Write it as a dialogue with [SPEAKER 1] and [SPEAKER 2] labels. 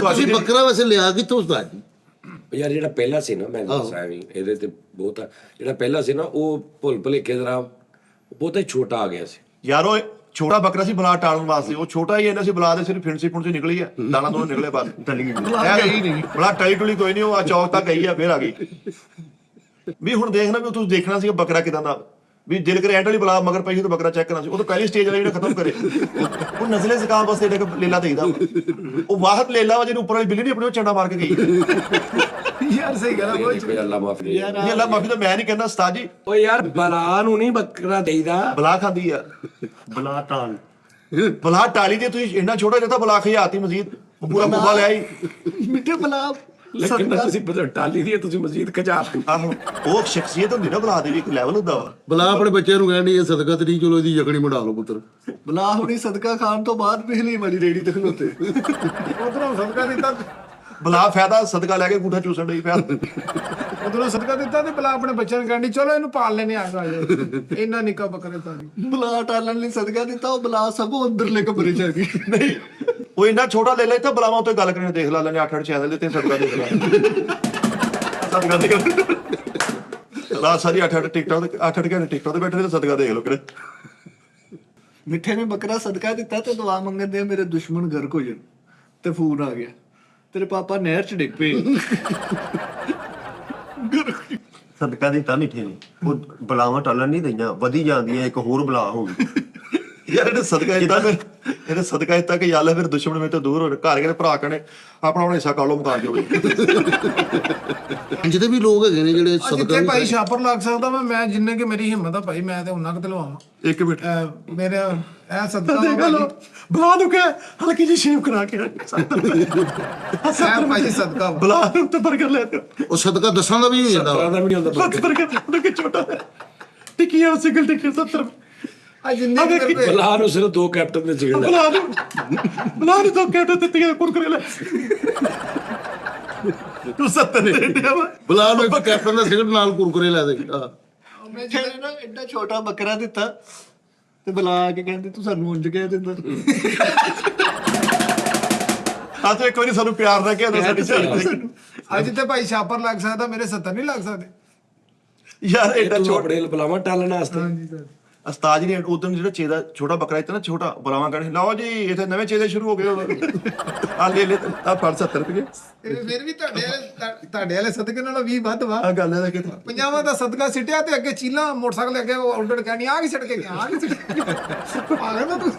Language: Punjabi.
[SPEAKER 1] ਤੁਸੀਂ ਬੱਕਰਾ ਵੈਸੇ ਲਿਆ ਕਿੱਥੋਂ ਉਸਤਾਦ ਜੀ?
[SPEAKER 2] ਯਾਰ ਜਿਹੜਾ ਪਹਿਲਾ ਸੀ ਨਾ, ਮੈਂ ਦੱਸਿਆ ਵੀ ਇਹਦੇ ਤੇ ਬਹੁਤ ਜਿਹੜਾ ਪਹਿਲਾ ਸੀ ਨਾ, ਉਹ ਭੁੱਲ ਭੁਲੇਖੇ ਜ਼ਰਾ ਬਹੁਤਾ ਹੀ ਛੋਟਾ ਆ ਗਿਆ ਸੀ
[SPEAKER 3] ਯਾਰ ਉਹ ਛੋਟਾ ਬੱਕਰਾ ਸੀ ਬਲਾ ਟਾਲਣ ਵਾਸਤੇ, ਉਹ ਛੋਟਾ ਹੀ ਇਹਨਾਂ ਸੀ ਬਲਾ ਦੇ ਸਿਰ ਫਿੰਸੀ ਫੁੰਸੀ ਨਿਕਲੀ ਆ, ਦਾਣਾ ਦੋਨੋਂ ਨਿਕਲੇ ਬਸ ਟਲੀ ਗਈ ਨਹੀਂ ਬਲਾ ਟਲੀ ਟੁਲੀ ਕੋਈ ਨਹੀਂ, ਉਹ ਆ ਚੌਕ ਤੱਕ ਗਈ ਆ ਫੇਰ ਆ ਗਈ। ਵੀ ਹੁਣ ਦੇਖਣਾ ਵੀ ਤੁਸੀਂ ਦੇਖਣਾ ਸੀ ਬੱਕਰਾ ਕਿਦਾਂ ਦਾ, ਵੀ ਦਿਲ ਕਰੇ ਐਂਡ ਵਾਲੀ ਬਲਾ ਮਗਰ ਪਈ ਤਾਂ ਬੱਕਰਾ ਚੈੱਕ ਕਰਨਾ ਸੀ। ਉਹ ਤਾਂ ਪਹਿਲੀ ਸਟੇਜ ਵਾਲਾ ਜਿਹੜਾ ਖਤਮ ਕਰੇ, ਉਹ ਨਸਲੇ ਜ਼ਕਾਮ ਵਾਸਤੇ ਜਿਹੜਾ ਲੇਲਾ ਦੇਈਦਾ, ਉਹ ਵਾਹਤ ਲੇਲਾ ਵਾ ਜਿਹਨੂੰ ਉੱਪਰ ਵਾਲੀ ਬਿੱਲੀ ਨਹੀਂ ਆਪਣੇ ਉਹ ਚੰਡਾ ਮਾਰ ਕੇ ਗਈ।
[SPEAKER 4] ਯਾਰ ਸਹੀ ਗੱਲ ਆ,
[SPEAKER 2] ਅੱਲਾ ਮਾਫੀ
[SPEAKER 3] ਇਹ ਅੱਲਾ ਮਾਫੀ ਤਾਂ ਮੈਂ ਨਹੀਂ ਕਹਿੰਦਾ ਉਸਤਾਦ ਜੀ,
[SPEAKER 2] ਓ ਯਾਰ ਬਲਾ ਨੂੰ ਨਹੀਂ ਬੱਕਰਾ ਦੇਈਦਾ,
[SPEAKER 3] ਬਲਾ ਖਾਂਦੀ ਆ
[SPEAKER 4] ਬਲਾ ਟਾਲ
[SPEAKER 3] ਬਲਾ ਟਾਲੀ ਦੇ ਤੁਸੀਂ ਇੰਨਾ ਛੋਟਾ ਜਿਹਾ ਤਾਂ ਬਲਾ ਖਿਆਤੀ ਮਜ਼ੀਦ ਪੂਰਾ ਮੁੱਬਾ ਲਿਆ ਹੀ
[SPEAKER 4] ਮਿੱਠੇ ਬਲਾ
[SPEAKER 2] ਲੇਕਿਨ ਤੁਸੀਂ ਟਾਲੀ ਦੀ ਤੁਸੀਂ ਮਸਜਿਦ ਖਜਾ
[SPEAKER 3] ਆਹੋ ਉਹ ਸ਼ਖਸੀਅਤ ਹੁੰਦੀ ਨਾ ਬਲਾ ਦੀ ਵੀ ਇੱਕ ਲੈਵਲ ਹੁੰਦਾ ਵਾ।
[SPEAKER 1] ਬਲਾ ਆਪਣੇ ਬੱਚਿਆਂ ਨੂੰ ਕਹਿੰਦੀ ਇਹ ਸਦਕਾ ਤੇ ਨਹੀਂ, ਚਲੋ ਇਹਦੀ ਯਕਣੀ ਬਣਾ ਲਓ ਪੁੱਤਰ।
[SPEAKER 4] ਬਲਾ ਹੁਣੀ ਸਦਕਾ ਖਾਣ ਤੋਂ ਬਾਅਦ ਪਿਛਲੀ ਵਾਰੀ ਰੇੜੀ ਤੇ ਖਲੋਤੇ ਉਧਰੋਂ ਸਦਕਾ ਦਿੱਤਾ,
[SPEAKER 3] ਬਲਾ ਫਾਇਦਾ ਸਦਕਾ ਲੈ ਕੇ ਗੂਠਾ ਚੂਸਣ ਲਈ ਫਾਇਦਾ।
[SPEAKER 5] ਉਧਰੋਂ ਸਦਕਾ ਦਿੱਤਾ ਤੇ ਬਲਾ ਆਪਣੇ ਬੱਚਿਆਂ ਨੂੰ ਕਹਿੰਦੀ ਚਲੋ ਇਹਨੂੰ ਪਾਲ ਲੈਨੇ ਆ ਇੰਨਾ ਨਿੱਕਾ ਬੱਕਰੇ ਤਾਂ
[SPEAKER 4] ਬਲਾ ਟਾਲਣ ਲਈ ਸਦਕਾ ਦਿੱਤਾ, ਉਹ ਬਲਾ ਸਗੋਂ ਅੰਦਰਲੇ ਕਮਰੇ ਚ ਆ ਗਈ।
[SPEAKER 3] ਨਹੀਂ ਉਹ ਇੰਨਾ ਛੋਟਾ ਲੈ ਲੈ ਇੱਥੇ ਬਲਾਵਾਂ ਤੋਂ ਗੱਲ ਕਰੀਏ, ਦੇਖ ਲਾ ਲੈਣੇ 8-8 ਚੈਨਲ ਦੇ ਤੇ ਸਦਕਾ ਦੇਖ ਲਾ ਸਦਕਾ ਦੇਖ ਲਾ ਸਾਰੀ 8-8 ਟਿਕਟਾਕ ਤੇ 8-8 ਘੰਟੇ ਟਿਕਟਾਕ ਤੇ ਬੈਠੇ ਤੇ ਸਦਕਾ ਦੇਖ ਲੋ ਕਿਰੇ।
[SPEAKER 4] ਮਿੱਠੇ ਨੇ ਬੱਕਰਾ ਸਦਕਾ ਦਿੱਤਾ ਤੇ ਦੁਆ ਮੰਗਣ ਦੇ ਮੇਰੇ ਦੁਸ਼ਮਣ ਗਰਕ ਹੋ ਜਾਣ, ਤੇ ਫੋਨ ਆ ਗਿਆ ਤੇਰੇ ਪਾਪਾ ਨਹਿਰ ਚ ਡਿੱਗ ਪਏ।
[SPEAKER 6] ਸਦਕਾ ਦਿੱਤਾ ਮਿੱਠੇ ਨੇ, ਉਹ ਬਲਾਵਾਂ ਟਾਲਣ ਨਹੀਂ ਦਈਆਂ, ਵਧੀ ਜਾਂਦੀਆਂ, ਇੱਕ ਹੋਰ ਬਲਾ ਹੋ ਗਈ।
[SPEAKER 3] ਯਾਰ ਇਹਨੇ ਸਦਕਾ ਦਿੱਤਾ, ਫਿਰ ਇਹਨੇ ਸਦਕਾ ਦਿੱਤਾ ਕਿ ਯਾਰ ਫਿਰ ਦੁਸ਼ਮਣ ਮੇਰੇ ਤੋਂ ਦੂਰ ਹੋ, ਘਰ ਕਹਿੰਦੇ ਭਰਾ ਕਹਿੰਦੇ ਆਪਣਾ ਆਪਣਾ ਹਿੱਸਾ ਕਰ ਲਓ ਮੁਕਾ ਦਿਓ।
[SPEAKER 1] ਜਿਹਦੇ ਵੀ ਲੋਕ ਹੈਗੇ ਨੇ ਜਿਹੜੇ ਸਦਕਾ
[SPEAKER 5] ਜਿੱਥੇ ਭਾਈ ਛਾਪਰ ਲੱਗ ਸਕਦਾ ਮੈਂ ਜਿੰਨੇ ਕਿ ਮੇਰੀ ਹਿੰਮਤ ਆ ਭਾਈ ਮੈਂ ਤੇ ਉਹਨਾਂ ਕਿਤੇ ਲਵਾਵਾਂ।
[SPEAKER 3] ਇੱਕ ਮਿੰਟ
[SPEAKER 5] ਮੇਰੇ ਇਹ ਸਦਕਾ
[SPEAKER 3] ਬਲਾ ਨੂੰ ਕਹਿ ਹਲਕੀ ਜਿਹੀ ਸ਼ੇਵ ਕਰਾ ਕੇ
[SPEAKER 5] ਭਾਈ ਸਦਕਾ
[SPEAKER 3] ਬਲਾ ਨੂੰ ਤੇ ਬਰਗਰ ਲੈ ਦਿਓ।
[SPEAKER 1] ਉਹ ਸਦਕਾ ਦੱਸਾਂ ਦਾ ਵੀ ਹੋ ਜਾਂਦਾ ਵਾ।
[SPEAKER 2] ਦਾ ਵੀ ਨਹੀਂ ਹੁੰਦਾ
[SPEAKER 3] ਬਸ ਬਰਗਰ ਉਹਨੂੰ ਕਿ ਛੋਟਾ ਟਿੱਕੀਆਂ ਸਿੰਗਲ ਟਿੱਕੀ 70
[SPEAKER 5] ਆ ਜਿੰਨੇ ਕਿ
[SPEAKER 2] ਬਲਾ ਨੂੰ ਸਿਰਫ 2 ਕੈਪਟਨ ਦੇ ਸਿਗਲ
[SPEAKER 3] ਬਲਾ ਨੂੰ ਤਾਂ ਕਹਿ ਦਿੱਤੇ ਕੁਰਕਰੇ ਲੈ ਤੂੰ 70 ਦੇ ਦਿਆ ਵਾ।
[SPEAKER 1] ਬਲਾ ਨੂੰ ਇੱਕ ਕੈਪਟਨ ਦਾ ਸਿਗਰਟ ਨਾਲ ਕੁਰਕਰੇ ਲੈ ਦੇ।
[SPEAKER 4] ਮਿੱਠੇ ਨੇ ਨਾ ਐਡਾ ਛੋਟਾ ਬੱਕਰਾ ਦਿੱਤਾ ਤੇ ਬੁਲਾ ਕੇ ਕਹਿੰਦੇ ਤੂੰ ਸਾਨੂੰ ਉਂਝ ਕਹਿ ਦਿੰਦਾ।
[SPEAKER 3] ਆ ਤੂੰ ਇੱਕ ਵਾਰੀ ਸਾਨੂੰ ਪਿਆਰ ਨਾਲ ਕਹਿ ਦੋ ਸਾਡੀ ਚੱਲ
[SPEAKER 5] ਅੱਜ ਤੇ ਭਾਈ ਛਾਪਰ ਲੱਗ ਸਕਦਾ ਮੇਰੇ 70 ਨਹੀਂ ਲੱਗ ਸਕਦੇ।
[SPEAKER 3] ਯਾਰ ਐਡਾ ਛੋਟਾ
[SPEAKER 2] ਆਪਣੇ ਬਲਾਵਾਂ ਟਾਲਣ ਵਾਸਤੇ
[SPEAKER 5] ਹਾਂਜੀ ਸਰ
[SPEAKER 3] ਉਸਤਾਦ ਜੀ ਨੇ ਉਦੋਂ ਜਿਹੜਾ ਚੇਦਾ ਛੋਟਾ ਬੱਕਰਾ ਇੱਥੇ ਨਾ ਛੋਟਾ ਬੁਲਾਵਾ ਕਹਿੰਦੇ ਲਓ ਜੀ ਇੱਥੇ ਨਵੇਂ ਚੇਦੇ ਸ਼ੁਰੂ ਹੋ ਗਏ ਆ ਲੈ ਆ ਫੜ 70 ਰੁਪਏ
[SPEAKER 5] ਇਹ ਫਿਰ ਵੀ ਤੁਹਾਡੇ ਵਾਲੇ ਸਦਕੇ ਨਾਲੋਂ 20 ਵੱਧ ਵਾ।
[SPEAKER 3] ਆ ਗੱਲ ਹੈ ਕਿ
[SPEAKER 5] ਪੰਜਾਬਾਂ ਦਾ ਸਦਕਾ ਸਿੱਟਿਆ ਤੇ ਅੱਗੇ ਚੀਲਾ ਮੋਟਰਸਾਈਕਲ ਲੈ ਕੇ ਆਰਡਰ ਕਹਿਣੀ ਆ ਕੀ ਛੱਡ ਕੇ ਗਿਆ ਆ ਕੀ ਛੱਡ ਕੇ ਆ ਗਿਆ ਤੂੰ